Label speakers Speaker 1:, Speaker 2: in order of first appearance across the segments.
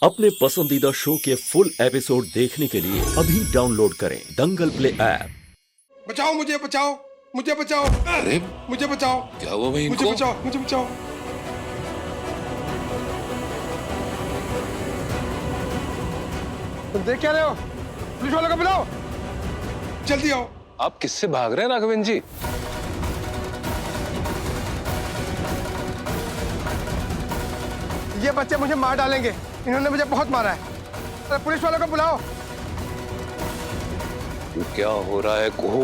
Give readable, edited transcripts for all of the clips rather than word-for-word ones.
Speaker 1: अपने पसंदीदा शो के फुल एपिसोड देखने के लिए अभी डाउनलोड करें दंगल प्ले ऐप।
Speaker 2: बचाओ मुझे, बचाओ मुझे, बचाओ।
Speaker 3: अरे
Speaker 2: मुझे बचाओ,
Speaker 3: क्या हुआ भाई
Speaker 2: मुझे
Speaker 3: इनको?
Speaker 2: बचाओ, मुझे बचाओ। तुम देख क्या रहे हो? पुलिस वालों को बुलाओ, जल्दी आओ।
Speaker 3: आप किससे भाग रहे हैं राघवेंद्र जी?
Speaker 2: ये बच्चे मुझे मार डालेंगे, इन्होंने मुझे बहुत मारा है। अरे पुलिस वालों को बुलाओ।
Speaker 3: ये क्या हो रहा है कोहू?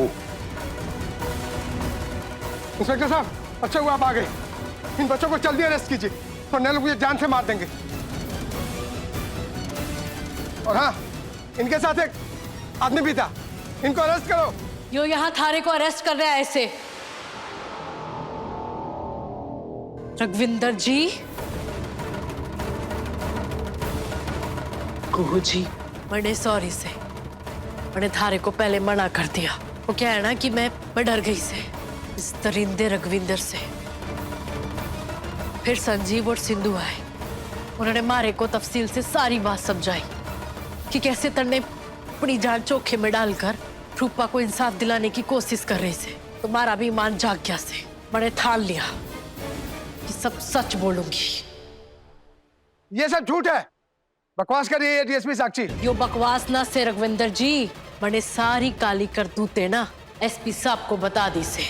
Speaker 2: इंस्पेक्टर साहब, अच्छा हुआ आप आ गए। इन बच्चों को जल्दी अरेस्ट कीजिए, वरना लोग मुझे जान से मार देंगे। और हाँ, इनके साथ एक आदमी भी था, इनको अरेस्ट करो।
Speaker 4: यो यहाँ थारे को अरेस्ट कर रहा है ऐसे। रघविंदर जी, कुहू जी, बड़े सॉरी से मैंने थारे को पहले मना कर दिया। वो क्या है ना कि मैं डर गई से इस दरिंदे रघविंदर से। फिर संजीव और सिंधु आए, उन्होंने मारे को तफसील से सारी बात समझाई कि कैसे तन्ने अपनी जान चोखे में डालकर रूपा को इंसाफ दिलाने की कोशिश कर रहे थे। तुम्हारा भी ईमान जाग गया से मैंने ठान लिया कि सब सच बोलूंगी।
Speaker 2: ये सब झूठ है, बकवास कर रही है डीएसपी साक्षी।
Speaker 4: यो बकवास ना से रघविंदर जी, मैंने सारी काली करतूतें ना एसपी साहब को बता दी से।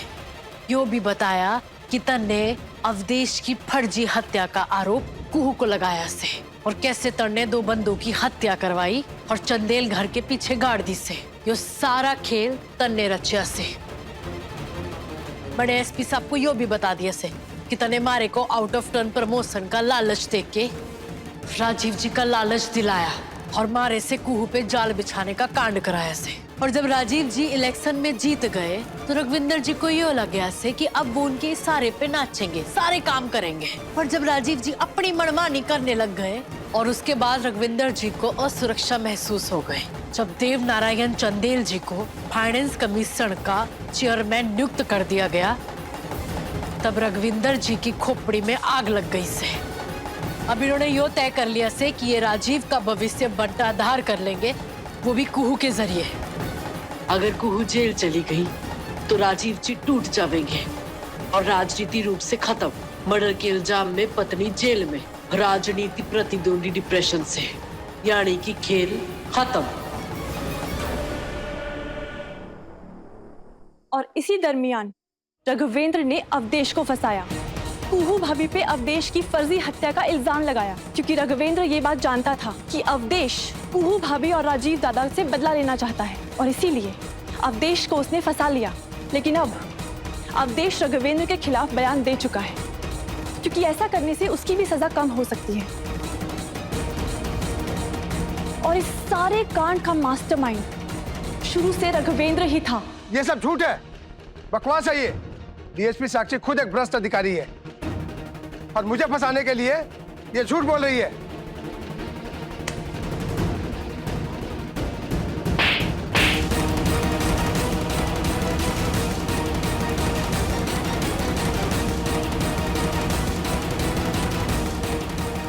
Speaker 4: यो भी बताया कि तन्ने अवधेश की फर्जी हत्या का आरोप कुहू को लगाया से, और कैसे तन्ने दो बंदों की हत्या करवाई और चंदेल घर के पीछे गाड़ दी से। यो सारा खेल तन्ने रचा से। मैंने एसपी साहब को यो भी बता दिया से कि तन्ने मारे को आउट ऑफ टर्न प्रमोशन का लालच देके के राजीव जी का लालच दिलाया और मारे से कुहू पे जाल बिछाने का कांड कराया से। और जब राजीव जी इलेक्शन में जीत गए तो रघविंदर जी को ये लग गया से कि अब वो उनके इशारे पे नाचेंगे, सारे काम करेंगे। और जब राजीव जी अपनी मनमानी करने लग गए और उसके बाद रघविंदर जी को असुरक्षा महसूस हो गए। जब देव नारायण चंदेल जी को फाइनेंस कमीशन का चेयरमैन नियुक्त कर दिया गया, तब रघविंदर जी की खोपड़ी में आग लग गई से। अब इन्होंने यो तय कर लिया से कि ये राजीव का भविष्य बंटाधार कर लेंगे, वो भी कुहू के जरिए। अगर कुहू जेल चली गई तो राजीव जी टूट जाएंगे और राजनीति रूप से खत्म। मर्डर के इल्जाम में पत्नी जेल में, राजनीति प्रतिद्वंदी डिप्रेशन से, यानी कि खेल खत्म।
Speaker 5: और इसी दरमियान रघवेंद्र ने अवधेश को फंसाया। कुहू भाभी पे अवधेश की फर्जी हत्या का इल्जाम लगाया, क्योंकि रघवेंद्र ये बात जानता था कि अवधेश कुहू भाभी और राजीव दादा से बदला लेना चाहता है, और इसीलिए अवधेश को उसने फंसा लिया। लेकिन अब अवधेश रघवेंद्र के खिलाफ बयान दे चुका है, क्योंकि ऐसा करने से उसकी भी सजा कम हो सकती है। और इस सारे कांड का मास्टरमाइंड शुरू से रघवेंद्र ही था।
Speaker 2: ये सब झूठ है, बकवास है ये। डीएसपी साक्षी खुद एक भ्रष्ट अधिकारी है और मुझे फंसाने के लिए ये झूठ बोल रही है।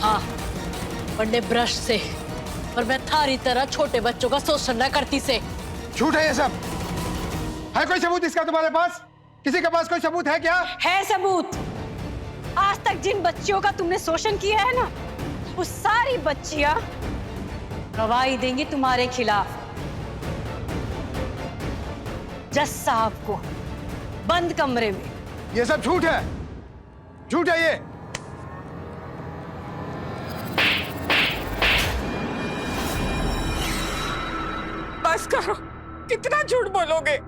Speaker 4: हाँ, बड़े ब्रश से, पर मैं थारी तरह छोटे बच्चों का शोषण न करती से।
Speaker 2: झूठ है ये सब। है कोई सबूत इसका तुम्हारे पास? किसी के पास कोई सबूत है क्या?
Speaker 5: है सबूत। आज तक जिन बच्चियों का तुमने शोषण किया है ना, वो सारी बच्चियां गवाही देंगी तुम्हारे खिलाफ। जज साहब को बंद कमरे में।
Speaker 2: ये सब झूठ है, झूठ है ये।
Speaker 6: बस करो, कितना झूठ बोलोगे?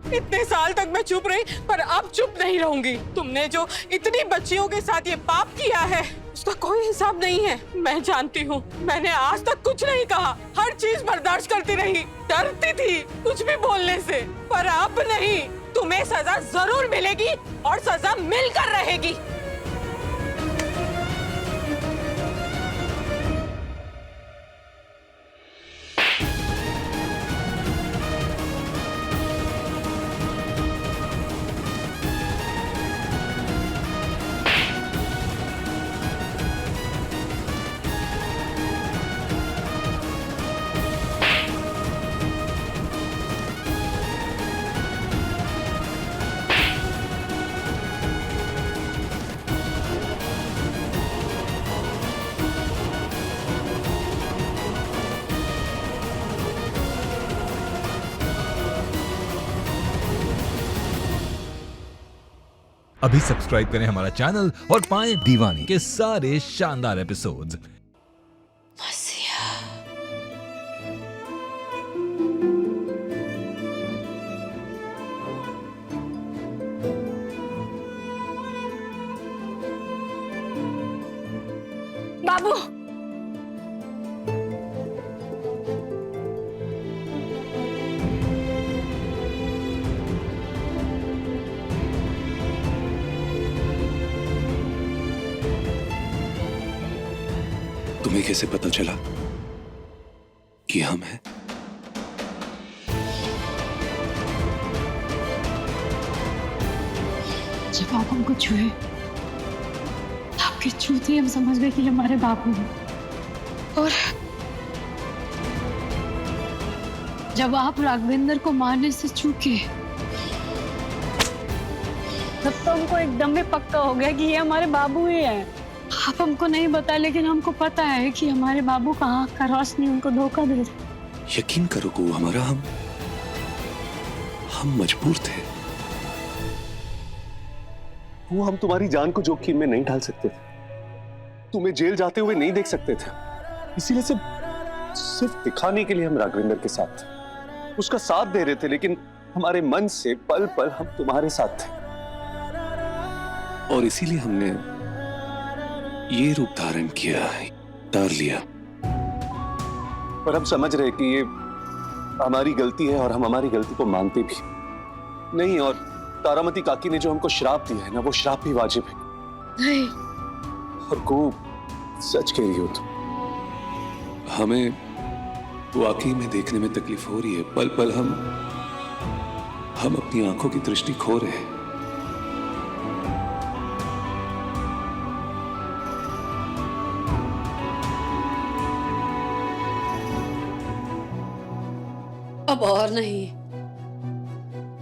Speaker 6: इतने साल तक मैं चुप रही, पर अब चुप नहीं रहूंगी। तुमने जो इतनी बच्चियों के साथ ये पाप किया है, उसका कोई हिसाब नहीं है। मैं जानती हूँ, मैंने आज तक कुछ नहीं कहा, हर चीज बर्दाश्त करती रही, डरती थी कुछ भी बोलने से। पर अब नहीं, तुम्हें सजा जरूर मिलेगी और सजा मिलकर रहेगी।
Speaker 7: अभी सब्सक्राइब करें हमारा चैनल और पाएं दीवानी के सारे शानदार एपिसोड्स।
Speaker 5: बाबू,
Speaker 3: तुम्हें कैसे पता चला कि हम हैं?
Speaker 8: जब आप हमको छुए, आपके छूते ही हम समझ गए कि हमारे बाबू हैं। और जब आप राघवेंद्र को मारने से चूके,
Speaker 5: तब तो हमको एकदम में पक्का हो गया कि ये हमारे बाबू ही हैं।
Speaker 8: आप हमको नहीं बताए, लेकिन हमको पता है कि हमारे बाबू का आँख का रोशनी उनको धोखा दे रही।
Speaker 3: यकीन करो को हमारा हम मजबूर थे।
Speaker 9: वो हम तुम्हारी जान को जोखिम में नहीं डाल सकते थे, तुम्हें जेल जाते हुए नहीं देख सकते थे, इसीलिए सिर्फ दिखाने के लिए हम राघवेंद्र के साथ थे, उसका साथ दे रहे थे, लेकिन हमारे मन से पल पल हम तुम्हारे साथ थे।
Speaker 3: और इसीलिए हमने ये रूप धारण किया, तार लिया।
Speaker 9: पर हम समझ रहे कि ये हमारी गलती है और हम हमारी गलती को मानते भी नहीं। और तारामती काकी ने जो हमको श्राप दिया है ना, वो श्राप भी वाजिब है।
Speaker 8: नहीं,
Speaker 9: और को सच कह रही हो तुम।
Speaker 3: हमें वाकई में देखने में तकलीफ हो रही है। पल पल हम अपनी आंखों की दृष्टि खो रहे हैं।
Speaker 8: अब और नहीं,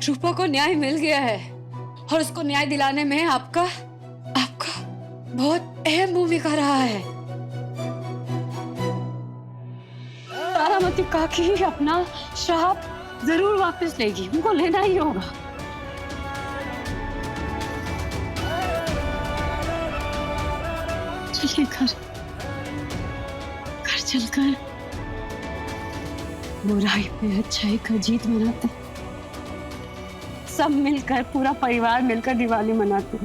Speaker 8: रूपा को न्याय मिल गया है और उसको न्याय दिलाने में आपका बहुत अहम भूमिका रहा है। तारामती काकी अपना श्राप जरूर वापस लेगी, उनको लेना ही होगा। चलिए घर चलकर बुराई पे अच्छाई का जीत मनाते, सब मिलकर, पूरा परिवार मिलकर दिवाली मनाते।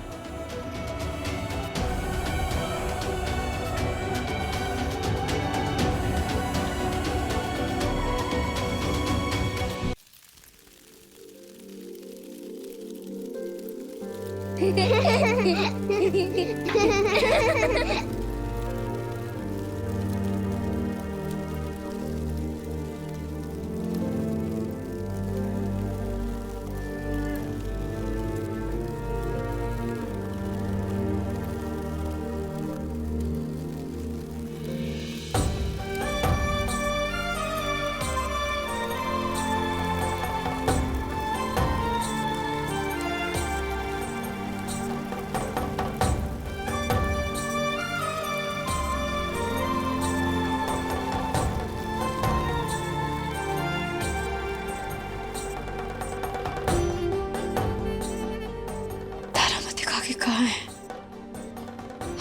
Speaker 8: कहाँ है?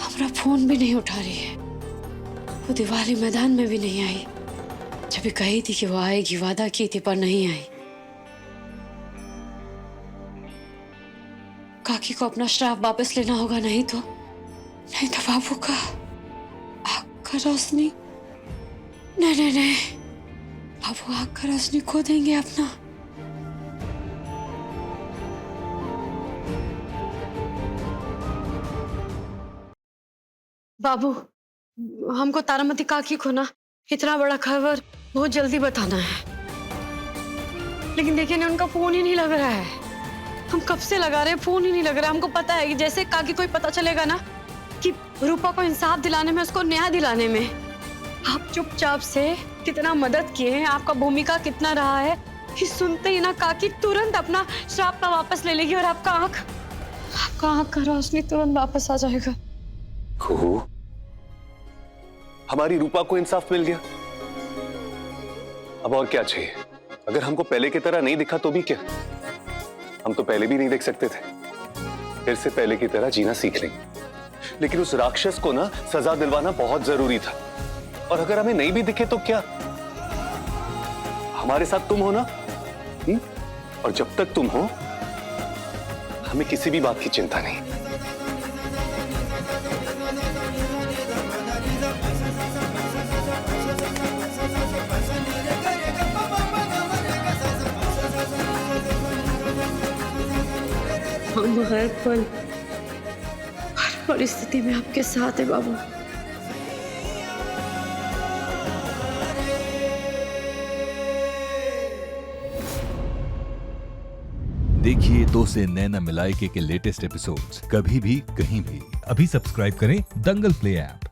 Speaker 8: हमारा फोन भी नहीं उठा रही है। वो दिवाली मैदान में भी नहीं आई। जब भी कही थी कि वो आएगी, वादा की थी, पर नहीं आई। काकी को अपना श्राप वापस लेना होगा, नहीं तो बाबू का आँख का रोशनी, नहीं, बाबू आँख का रोशनी खो देंगे अपना। बाबू, हमको तारामती काकी को ना इतना बड़ा खबर बहुत जल्दी बताना है, लेकिन देखिए ना, उनका फोन ही नहीं लग रहा है। हम कब से लगा रहे हैं, फोन ही नहीं लग रहा है। हमको पता है कि जैसे काकी को पता चलेगा ना कि रूपा को इंसाफ दिलाने में, उसको न्याय दिलाने में आप चुपचाप से कितना मदद किए हैं, आपका भूमिका कितना रहा है, कि सुनते ही ना काकी तुरंत अपना श्राप वापस ले लेगी और आपका आँख का रोशनी तुरंत वापस आ जाएगा।
Speaker 9: हमारी रूपा को इंसाफ मिल गया, अब और क्या चाहिए? अगर हमको पहले की तरह नहीं दिखा तो भी क्या, हम तो पहले भी नहीं देख सकते थे। फिर से पहले की तरह जीना सीख लेंगे। लेकिन उस राक्षस को ना सजा दिलवाना बहुत जरूरी था। और अगर हमें नहीं भी दिखे तो क्या, हमारे साथ तुम हो ना। और जब तक तुम हो हमें किसी भी बात की चिंता नहीं।
Speaker 8: हम हर पल हर परिस्थिति में आपके साथ है बाबू।
Speaker 7: देखिए 2 से नैना मिलाइके के लेटेस्ट एपिसोड्स कभी भी कहीं भी। अभी सब्सक्राइब करें दंगल प्ले ऐप।